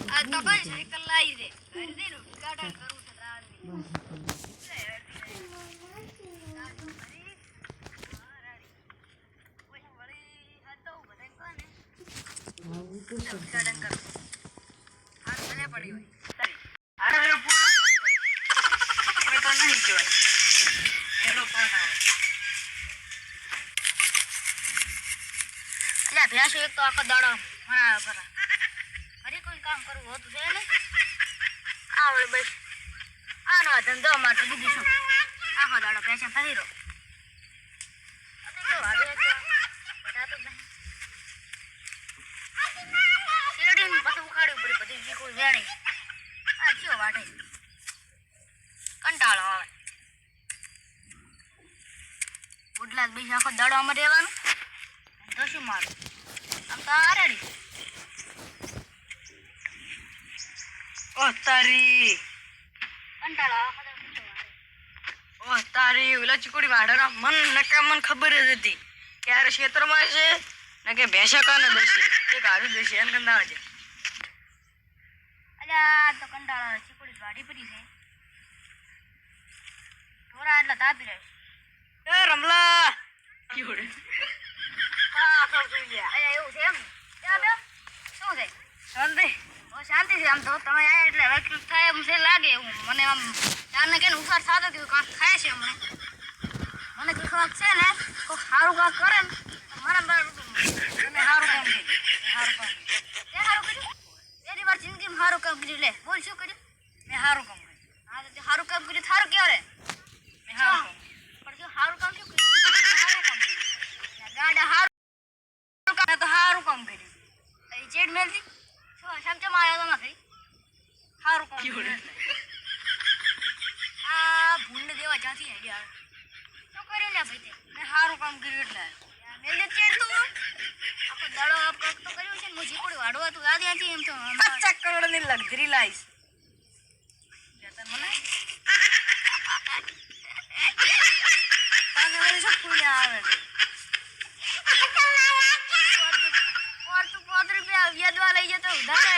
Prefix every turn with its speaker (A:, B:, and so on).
A: આ તો કઈ સાયકલ લાવી દે કરી દે ઉદઘાટન કરું છે ઉદઘાટન કરું આ મને પડી હોય અરે પૂરો તો નહીં જોય એનો પણ અલ્યા ભેંસો એક તો આખો દાડો ભણા ભરા અરે કોઈ કામ કરવું હોતું છે ને આવડે બસ આનો ધંધો માટે દીધી છું આખો દાડો ભેંસો ફરી રહ્યો પછી ઉખાડ્યું પડી બધી જીકું વેણી આ કયો વાટે કંટાળો આવે ઉડલા બીજ આખો દાડો અમારે રહેવાનું તો શું મારું આમ તો આરેડી ઓ તારી કંટાળો ઓ તારી ઓલા ચીકુડી વાડોના મન નકા મન ખબર જ હતી કે યાર ક્ષેત્રમાં છે ને કે ભેંસા કાને દશે એ કાઢું દશે એમ કંટાળા છે અલ્યા તો કંટાળા ચીકુડી વાડી પડી છે થોડા એટલા તાપી રહે એ રમલા કીઓડે હા સૌ જોઈ લે અલ્યા એવું છે એમ શું છે શાંતિ શાંતિ છે આમ તો તમે આયા એટલે વકીલ થાય એમ છે લાગે એવું મને આમ ત્યારને કે ઉસાર થતો કે કાંક થાય છે હમણે મને કે કાંક છે ને કોઈ સારું કાંક કરે ને મને તમે સારું કામ કર્યું એની વાર જિંદગીમાં સારું કામ કર્યું લે બોલ શું કર્યું મેં સારું કામ કર્યું હા તો સારું કામ કર્યું સારું કહેવાય મેં સારું પણ શું સારું કામ શું કર્યું સારું કામ કર્યું ગાડા સારું તો સારું કામ કર્યું એ ચેડ મેલથી સમજમાં આવ્યો તો નથી સારું કામ આ ભૂંડ દેવા જ્યાંથી આઈડિયા આવે તો કરી લે ભાઈ તે મેં સારું કામ કર્યું એટલે મેં ચેડ તું આખો દાડો કાંક તો કર્યું છે ને હું જીકોડી વાડવા તું આ ત્યાંથી એમ તો 50 કરોડની લક્ઝરી લાવીશ જતા મને પાછા વળી શું ફૂલ્યા આવે છે ₹5 રૂપિયા વ્યાજવા લઈ જતો ઉધારે